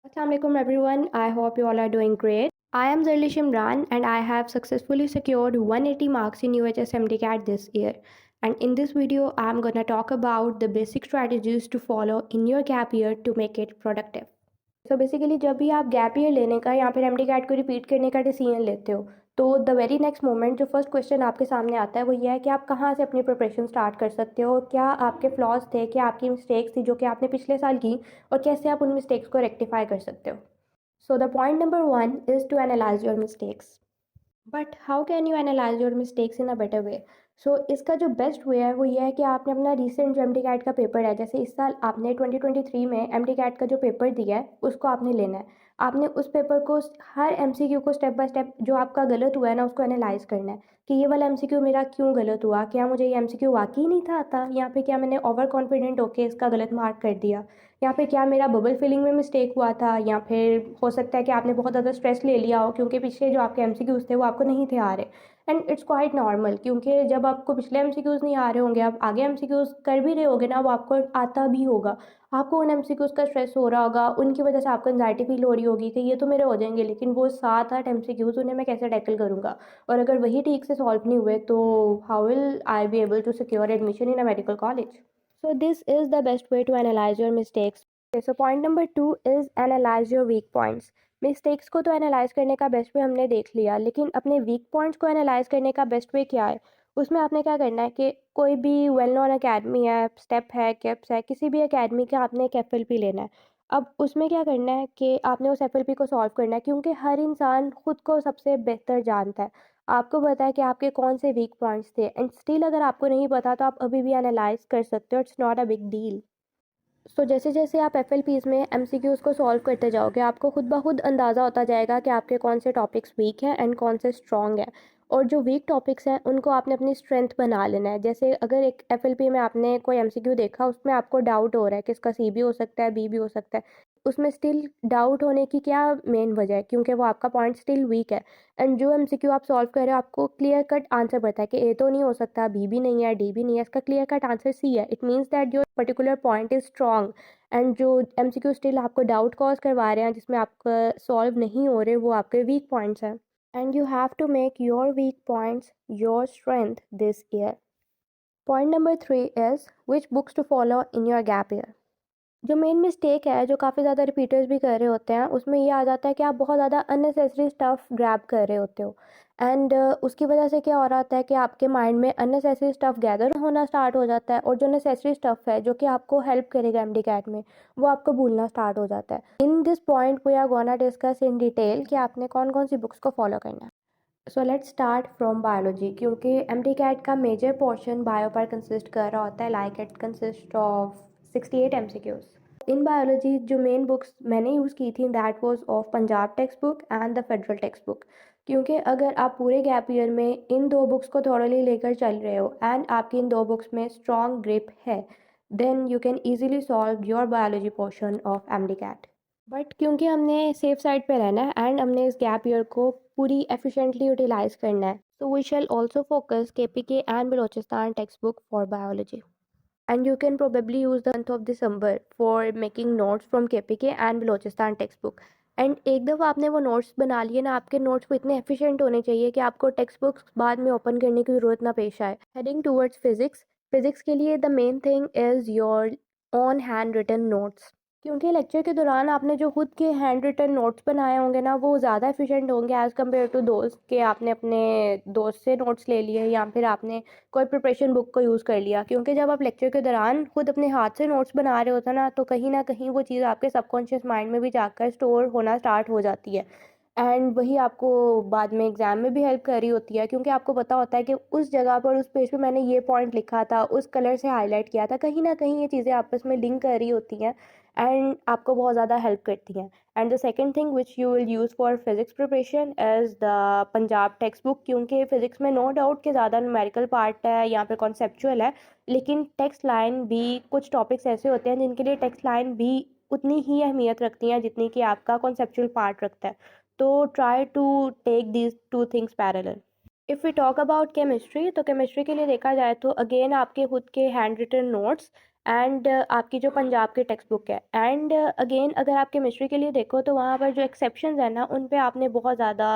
Assalamualaikum everyone. I hope you all are doing great. I am Zarlish Imran and I have successfully secured 180 marks in UHS MDCAT this year. And in this video, I am gonna talk about the basic strategies to follow in your gap year to make it productive. So basically जब भी आप gap year लेने का या फिर MD cat को repeat करने का डिसीजन लेते हो तो द वेरी नेक्स्ट मोमेंट जो फर्स्ट क्वेश्चन आपके सामने आता है वो ये है कि आप कहाँ से अपनी प्रिपरेशन स्टार्ट कर सकते हो, क्या आपके फ्लॉज थे, क्या आपकी मिस्टेक्स थी जो कि आपने पिछले साल की और कैसे आप उन मिस्टेक्स को रेक्टिफाई कर सकते हो. So the point number 1 is to analyse your mistakes. But how can you analyse your mistakes in a better way. So इसका जो बेस्ट वे है वो ये है कि आपने अपना रिसेंट जो एम टी कैट का पेपर है, जैसे इस साल आपने 2023 में एम टी कैट का जो पेपर दिया है उसको आपने लेना है. आपने उस पेपर को हर एम सी क्यू को स्टेप बाय स्टेप जो आपका गलत हुआ है ना उसको एनालाइज करना है कि ये वाला एम सी क्यू मेरा क्यों गलत हुआ, क्या मुझे ये एम सी क्यू वाकई नहीं था आता, या फिर क्या मैंने ओवर कॉन्फिडेंट होकर इसका गलत मार्क कर दिया, या फिर क्या मेरा बबल फिलिंग में मिस्टेक हुआ था, या फिर हो सकता है कि आपने बहुत ज़्यादा स्ट्रेस ले लिया हो क्योंकि पिछले जो आपके एमसीक्यूज़ थे वो आपको नहीं थे आ रहे. एंड इट्स क्वाइट नॉर्मल, क्योंकि जब आपको पिछले एमसीक्यूज़ नहीं आ रहे होंगे, आप आगे एमसीक्यूज़ कर भी रहे होगे ना, वो आपको आता भी होगा. आपको उन एमसीक्यूज़ का स्ट्रेस हो रहा होगा, उनकी वजह से आपको एंजाइटी फील हो रही होगी कि ये तो मेरे हो जाएंगे, लेकिन वो 7-8 एमसीक्यूज़ उन्हें मैं कैसे टैकल करूँगा, और अगर वही ठीक से सॉल्व नहीं हुए तो how will I be able to secure admission in a medical college. So this is the best way to analyze your mistakes. Okay, so point number 2 is analyze your weak points. Mistakes को तो analyse करने का best way हमने देख लिया, लेकिन अपने week points को एनालाइज करने का बेस्ट वे क्या है. उसमें आपने क्या करना है कि कोई भी वेल नोन अकेडमी है, स्टेप है, कैप्स है, किसी भी अकेडमी का आपने एक एफएलपी लेना है. अब उसमें क्या करना है कि आपने उस एफएलपी को सॉल्व करना है, क्योंकि हर इंसान खुद को सबसे बेहतर जानता है. आपको पता है कि आपके कौन से वीक पॉइंट्स थे, एंड स्टिल अगर आपको नहीं पता तो आप अभी भी एनालाइज कर सकते हो. It's not a big deal. So जैसे जैसे आप एफ एल पीज़ में एम सी क्यूज़ को सॉल्व करते जाओगे आपको खुद ब खुद अंदाज़ा होता जाएगा कि आपके कौन से टॉपिक्स वीक हैं एंड कौन से स्ट्रॉन्ग हैं. और जो वीक टॉपिक्स हैं उनको आपने अपनी स्ट्रेंथ बना लेना है. जैसे अगर एक एफ एल पी में आपने कोई एम सी क्यू देखा, उसमें आपको डाउट हो रहा है कि इसका सी भी हो सकता है, बी भी हो सकता है, उसमें स्टिल डाउट होने की क्या मेन वजह है, क्योंकि वो आपका पॉइंट स्टिल वीक है. एंड जो एमसीक्यू आप सॉल्व कर रहे हो आपको क्लियर कट आंसर पता है कि ए तो नहीं हो सकता, बी भी नहीं है, डी भी नहीं है, इसका क्लियर कट आंसर सी है. It means that your particular point is strong. And जो एमसीक्यू स्टिल आपको डाउट कॉज करवा रहे हैं, जिसमें आपका सॉल्व नहीं हो रहे, वो आपके वीक पॉइंट्स हैं. And you have to make your weak points your strength this year. Point number 3 is which books to follow in your gap year. जो मेन मिस्टेक है जो काफ़ी ज़्यादा रिपीटर्स भी कर रहे होते हैं, उसमें ये आ जाता है कि आप बहुत ज़्यादा अननेसेसरी स्टफ़ ग्रैब कर रहे होते हो. एंड उसकी वजह से क्या हो रहा होता है कि आपके माइंड में अननेसेसरी स्टफ़ गैदर होना स्टार्ट हो जाता है, और जो नेसेसरी स्टफ़ है जो कि आपको हेल्प करेगा एमडी कैट में, वो आपको भूलना स्टार्ट हो जाता है. In this point we are gonna discuss in detail कि आपने कौन कौन सी बुक्स को फॉलो करना है. So let's start from biology, क्योंकि एमडी कैट का मेजर पोर्शन बायो पर कंसिस्ट कर रहा होता है. Like it consist of 68 MCQs. In biology जो मेन बुक्स मैंने यूज़ की थी that was of Punjab text book and the federal text book. क्योंकि अगर आप पूरे गैप ईयर में इन दो बुक्स को थॉरली लेकर चल रहे हो एंड आपकी इन दो बुक्स में स्ट्रॉन्ग ग्रिप है, then you can easily solve your biology portion of MD CAT. But क्योंकि हमने सेफ साइड पे रहना है एंड हमने इस गैप ईयर को पूरी एफिशिएंटली यूटिलाइज करना है, so we shall also focus KPK and Balochistan text book for biology. And you can probably use the month of December for making notes from KPK and Balochistan textbook. And एक दफ़ा आपने वो notes बना लिए ना, आपके नोट्स को इतने एफिशिएंट होने चाहिए कि आपको टेक्स्ट बुक्स बाद में ओपन करने की ज़रूरत ना पेश आए. Heading towards physics. फिजिक्स के लिए the main thing is your on hand written notes. क्योंकि लेक्चर के दौरान आपने जो खुद के हैंड रिटन नोट्स बनाए होंगे ना, वो ज़्यादा एफिशिएंट होंगे एज़ कम्पेयर टू दोस्त के आपने अपने दोस्त से नोट्स ले लिए या फिर आपने कोई प्रिपरेशन बुक को यूज़ कर लिया. क्योंकि जब आप लेक्चर के दौरान खुद अपने हाथ से नोट्स बना रहे होते हैं ना, तो कहीं ना कहीं वो चीज़ आपके सबकॉन्शियस माइंड में भी जाकर स्टोर होना स्टार्ट हो जाती है. एंड वही आपको बाद में एग्ज़ाम में भी हेल्प कर रही होती है, क्योंकि आपको पता होता है कि उस जगह पर उस पेज पे मैंने ये पॉइंट लिखा था, उस कलर से हाईलाइट किया था. कहीं ना कहीं ये चीज़ें आपस में लिंक कर रही होती हैं एंड आपको बहुत ज़्यादा हेल्प करती हैं. And the second thing which you will use for physics preparation is the Punjab text book. क्योंकि फिजिक्स में नो डाउट कि ज़्यादा न्यूमेरिकल पार्ट है या फिर कॉन्सेप्चुअल है, लेकिन टेक्स्ट लाइन भी कुछ टॉपिक्स ऐसे होते हैं जिनके लिए टेक्स्ट लाइन भी उतनी ही अहमियत रखती हैं जितनी कि आपका कॉन्सेप्चुअल पार्ट रखता है. तो try to take these two things parallel. If we talk about chemistry, तो केमिस्ट्री के लिए देखा जाए तो अगेन आपके खुद के हैंड रिटन नोट्स एंड आपकी जो पंजाब की टेक्स्ट बुक है। एंड अगेन अगर आप केमिस्ट्री के लिए देखो तो वहाँ पर जो एक्सेप्शंस है ना उन पे आपने बहुत ज़्यादा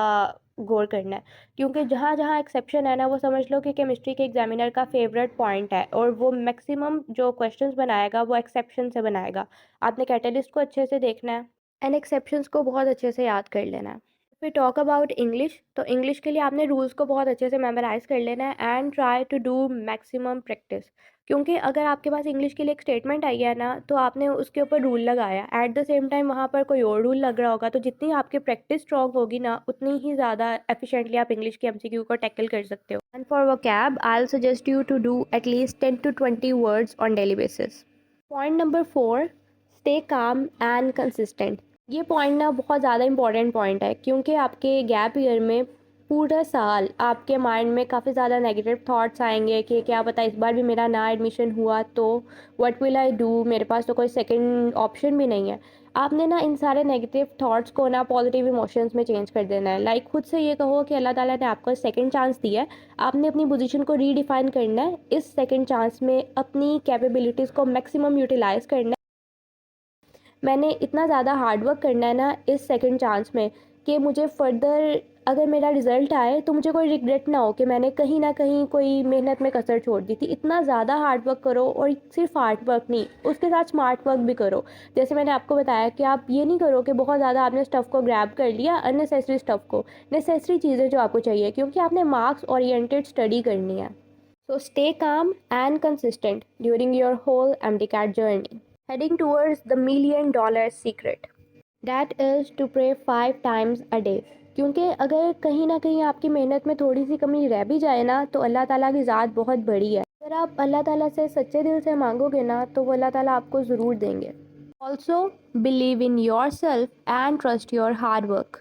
गौर करना है, क्योंकि जहाँ जहाँ एक्सेप्शन है ना वो समझ लो कि केमिस्ट्री के एग्जामिनर का फेवरेट पॉइंट है, और वो मैक्सिमम जो क्वेश्चंस बनाएगा वो एक्सेप्शन से बनाएगा। आपने कैटलिस्ट को अच्छे से देखना है एंड एक्सेप्शंस को बहुत अच्छे से याद कर लेना है। फिर टॉक अबाउट इंग्लिश, तो इंग्लिश के लिए आपने रूल्स को बहुत अच्छे से मेमोराइज कर लेना है and try to do maximum practice, क्योंकि अगर आपके पास इंग्लिश के लिए एक स्टेटमेंट आई है ना तो आपने उसके ऊपर रूल लगाया, एट द सेम टाइम वहाँ पर कोई और रूल लग रहा होगा, तो जितनी आपकी प्रैक्टिस स्ट्रॉन्ग होगी ना उतनी ही ज़्यादा एफिशिएंटली आप इंग्लिश के एमसीक्यू को टैकल कर सकते हो। And for vocab I will suggest you to do at least 10 to 20 words on daily basis. Point number 4, stay calm and consistent. ये पॉइंट ना बहुत ज़्यादा इंपॉर्टेंट पॉइंट है, क्योंकि आपके गैप ईयर में पूरा साल आपके माइंड में काफ़ी ज़्यादा नेगेटिव थॉट्स आएंगे कि क्या पता इस बार भी मेरा ना एडमिशन हुआ तो व्हाट विल आई डू, मेरे पास तो कोई सेकंड ऑप्शन भी नहीं है। आपने ना इन सारे नेगेटिव थॉट्स को ना पॉजिटिव इमोशंस में चेंज कर देना है। लाइक खुद से ये कहो कि अल्लाह ताला ने आपको सेकंड चांस दिया है, आपने अपनी पोजीशन को रीडिफाइन करना है, इस सेकंड चांस में अपनी कैपेबिलिटीज़ को मैक्सिमम यूटिलाइज करना है। मैंने इतना ज़्यादा हार्ड वर्क करना है ना इस सेकंड चांस में कि मुझे फर्दर अगर मेरा रिज़ल्ट आए तो मुझे कोई रिग्रेट ना हो कि मैंने कहीं ना कहीं कोई मेहनत में कसर छोड़ दी थी। इतना ज़्यादा हार्ड वर्क करो, और सिर्फ हार्ड वर्क नहीं, उसके साथ स्मार्ट वर्क भी करो। जैसे मैंने आपको बताया कि आप ये नहीं करो कि बहुत ज़्यादा आपने स्टफ़ को ग्रैब कर लिया, अननेसेसरी स्टफ़ को, नेसेसरी चीज़ें जो आपको चाहिए, क्योंकि आपने मार्क्स ओरिएंटेड स्टडी करनी है। So stay calm and consistent during your whole MDCAT journey. Heading towards the $1 million secret. That is to pray 5 times a day. क्योंकि अगर कहीं ना कहीं आपकी मेहनत में थोड़ी सी कमी रह भी जाए ना तो अल्लाह ताला की ज़ात बहुत बड़ी है। अगर आप अल्लाह ताला से सच्चे दिल से मांगोगे ना तो वो अल्लाह ताला आपको ज़रूर देंगे। Also believe in yourself and trust your hard work.